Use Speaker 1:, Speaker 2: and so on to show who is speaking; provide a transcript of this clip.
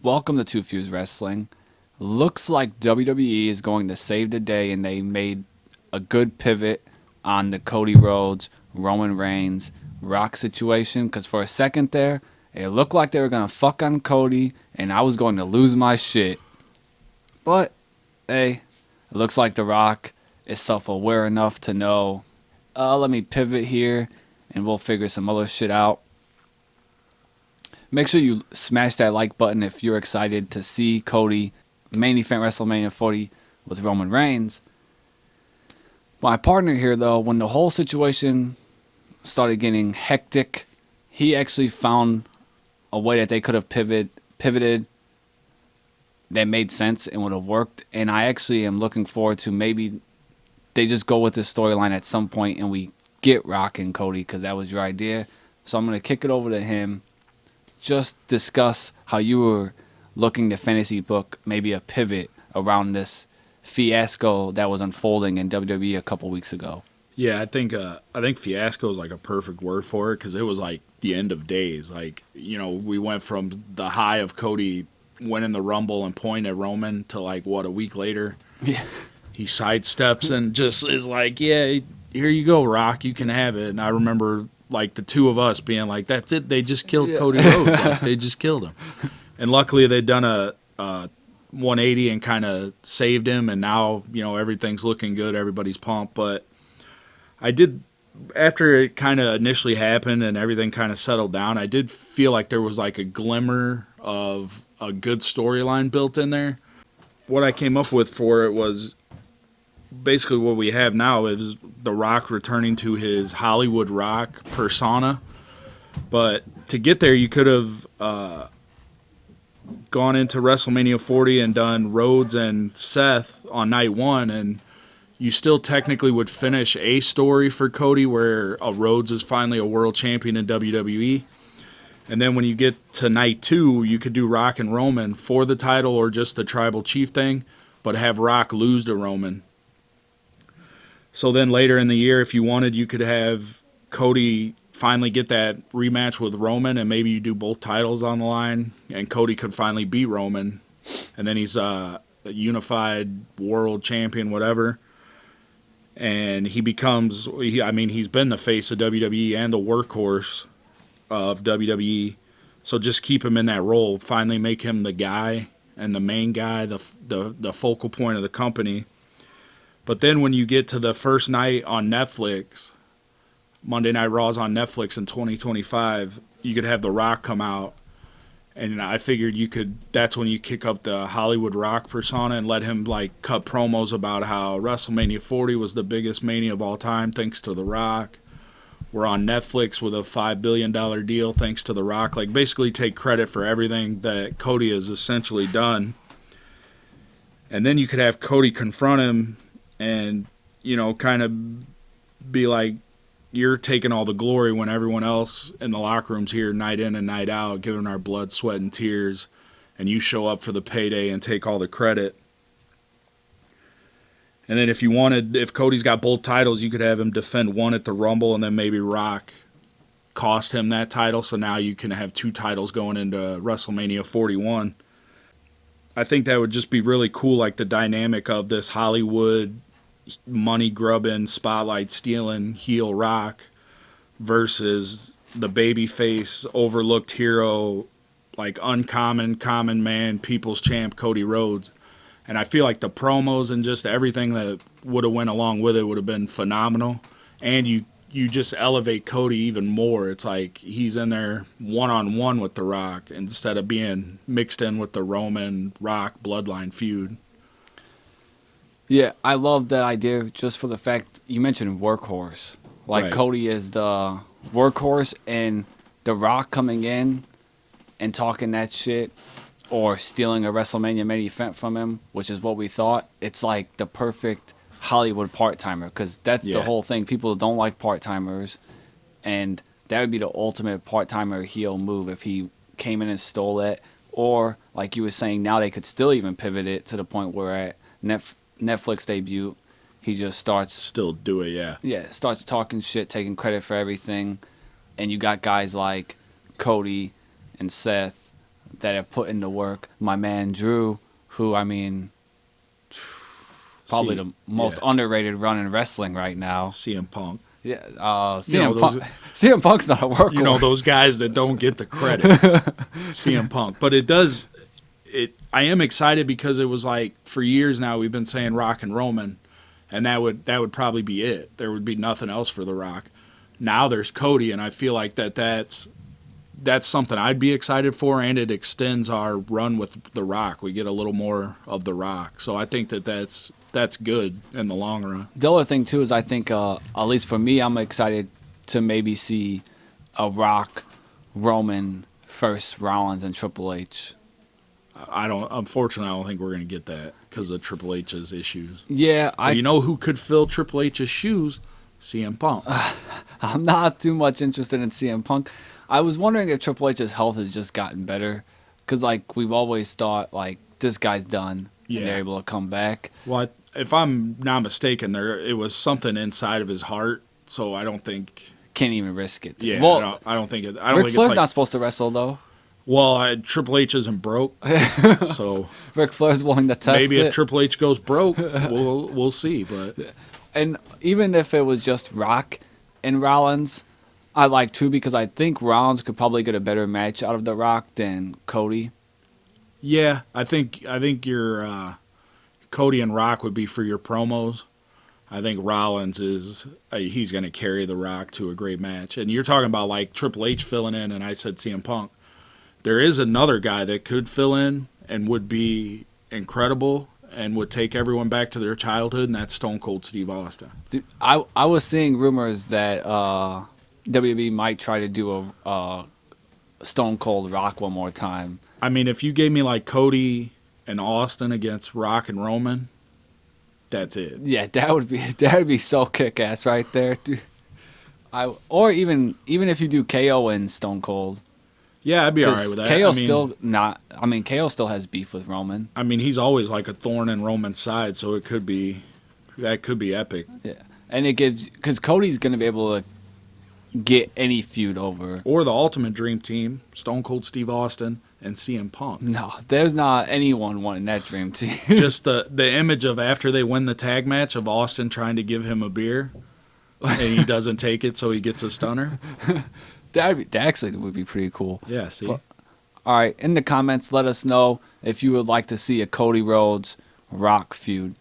Speaker 1: Welcome to Two Fuse Wrestling. Looks like WWE is going to save the day, and they made a good pivot on the Cody Rhodes, Roman Reigns, Rock situation. Because for a second there, it looked like they were going to fuck on Cody, and I was going to lose my shit. But, hey, it looks like The Rock is self-aware enough to know, let me pivot here, and we'll figure some other shit out. Make sure you smash that like button if you're excited to see Cody main event WrestleMania 40 with Roman Reigns. My partner here, though, when the whole situation started getting hectic, he actually found a way that they could have pivoted that made sense and would have worked. And I actually am looking forward to maybe they just go with this storyline at some point and we get Rock and Cody because that was your idea. So I'm going to kick it over to him. Just discuss how you were looking to fantasy book maybe a pivot around this fiasco that was unfolding in WWE a couple weeks ago.
Speaker 2: Yeah, I think fiasco is like a perfect word for it because it was like the end of days. Like, we went from the high of Cody winning the Rumble and pointing at Roman to like a week later.
Speaker 1: Yeah.
Speaker 2: He sidesteps and just is like, "Yeah, here you go, Rock, you can have it." And I remember like the two of us being like, "That's it, they just killed Cody Rhodes. Like, they just killed him." And luckily they'd done a 180 and kind of saved him, and now everything's looking good, everybody's pumped. But I did, after it kind of initially happened and everything kind of settled down, I did feel like there was like a glimmer of a good storyline built in there. What I came up with for it was basically what we have now is The Rock returning to his Hollywood Rock persona. But to get there, you could have gone into WrestleMania 40 and done Rhodes and Seth on night one, and you still technically would finish a story for Cody where Rhodes is finally a world champion in WWE. And then when you get to night two, you could do Rock and Roman for the title or just the tribal chief thing, but have Rock lose to Roman. So then later in the year, if you wanted, you could have Cody finally get that rematch with Roman, and maybe you do both titles on the line, and Cody could finally beat Roman, and then he's a unified world champion, whatever. And he becomes, he's been the face of WWE and the workhorse of WWE. So just keep him in that role. Finally make him the guy and the main guy, the focal point of the company. But then when you get to the first night on Netflix, Monday Night Raw's on Netflix in 2025, you could have The Rock come out. And I figured that's when you kick up the Hollywood Rock persona and let him like cut promos about how WrestleMania 40 was the biggest Mania of all time thanks to The Rock. We're on Netflix with a $5 billion deal thanks to The Rock. Like basically take credit for everything that Cody has essentially done. And then you could have Cody confront him and, kind of be like, you're taking all the glory when everyone else in the locker room's here night in and night out, giving our blood, sweat, and tears, and you show up for the payday and take all the credit. And then if Cody's got both titles, you could have him defend one at the Rumble, and then maybe Rock cost him that title, so now you can have two titles going into WrestleMania 41. I think that would just be really cool, like the dynamic of this Hollywood money-grubbing, spotlight-stealing heel Rock versus the babyface, overlooked hero, like uncommon, common man, people's champ, Cody Rhodes. And I feel like the promos and just everything that would have went along with it would have been phenomenal. And you just elevate Cody even more. It's like he's in there one-on-one with The Rock instead of being mixed in with the Roman Rock bloodline feud.
Speaker 1: Yeah, I love that idea just for the fact you mentioned workhorse. Like
Speaker 2: Right.
Speaker 1: Cody is the workhorse, and The Rock coming in and talking that shit or stealing a WrestleMania main event from him, which is what we thought. It's like the perfect Hollywood part-timer because that's the whole thing. People don't like part-timers, and that would be the ultimate part-timer heel move if he came in and stole it. Or, like you were saying, now they could still even pivot it to the point where at Netflix debut, he just starts...
Speaker 2: Still do it, yeah.
Speaker 1: Yeah, starts talking shit, taking credit for everything. And you got guys like Cody and Seth that have put in the work. My man Drew, who I mean, probably the most underrated run in wrestling right now.
Speaker 2: CM Punk.
Speaker 1: Yeah, CM
Speaker 2: CM
Speaker 1: Punk's not a workhorse.
Speaker 2: You know, those guys that don't get the credit. CM Punk. But I am excited because it was like for years now we've been saying Rock and Roman, and that would probably be it. There would be nothing else for The Rock. Now there's Cody, and I feel like that's something I'd be excited for, and it extends our run with The Rock. We get a little more of The Rock. So I think that's good in the long run.
Speaker 1: The other thing, too, is I think, at least for me, I'm excited to maybe see a Rock, Roman, first Rollins, and Triple H.
Speaker 2: Unfortunately, I don't think we're going to get that because of Triple H's issues.
Speaker 1: Yeah.
Speaker 2: You know who could fill Triple H's shoes? CM Punk.
Speaker 1: I'm not too much interested in CM Punk. I was wondering if Triple H's health has just gotten better because, like, we've always thought, like, this guy's done and they're able to come back.
Speaker 2: Well, if I'm not mistaken, it was something inside of his heart, so I don't think...
Speaker 1: Can't even risk it.
Speaker 2: Yeah,
Speaker 1: well,
Speaker 2: I don't think it...
Speaker 1: Ric Flair's not supposed to wrestle, though.
Speaker 2: Well, Triple H isn't broke, so...
Speaker 1: Ric Flair's willing to test
Speaker 2: maybe
Speaker 1: it.
Speaker 2: if Triple H goes broke, we'll see, but...
Speaker 1: And even if it was just Rock and Rollins, I like too because I think Rollins could probably get a better match out of The Rock than Cody.
Speaker 2: Yeah, I think your Cody and Rock would be for your promos. I think Rollins he's going to carry The Rock to a great match. And you're talking about like Triple H filling in, and I said CM Punk. There is another guy that could fill in and would be incredible and would take everyone back to their childhood, and that's Stone Cold Steve Austin.
Speaker 1: Dude, I was seeing rumors that WWE might try to do a Stone Cold Rock one more time.
Speaker 2: I mean, if you gave me like Cody and Austin against Rock and Roman, that's it.
Speaker 1: Yeah, that would be so kick-ass right there, dude. Or even if you do KO and Stone Cold.
Speaker 2: Yeah, I'd be all right with that.
Speaker 1: KO still has beef with Roman.
Speaker 2: I mean, he's always like a thorn in Roman's side, so that could be epic.
Speaker 1: Yeah, and it gives because Cody's going to be able to get any feud over.
Speaker 2: Or the Ultimate Dream Team: Stone Cold Steve Austin and CM Punk.
Speaker 1: No, there's not anyone wanting that dream team.
Speaker 2: Just the image of after they win the tag match of Austin trying to give him a beer, and he doesn't take it, so he gets a stunner.
Speaker 1: That actually would be pretty cool.
Speaker 2: Yeah, see?
Speaker 1: All right, in the comments, let us know if you would like to see a Cody Rhodes Rock feud.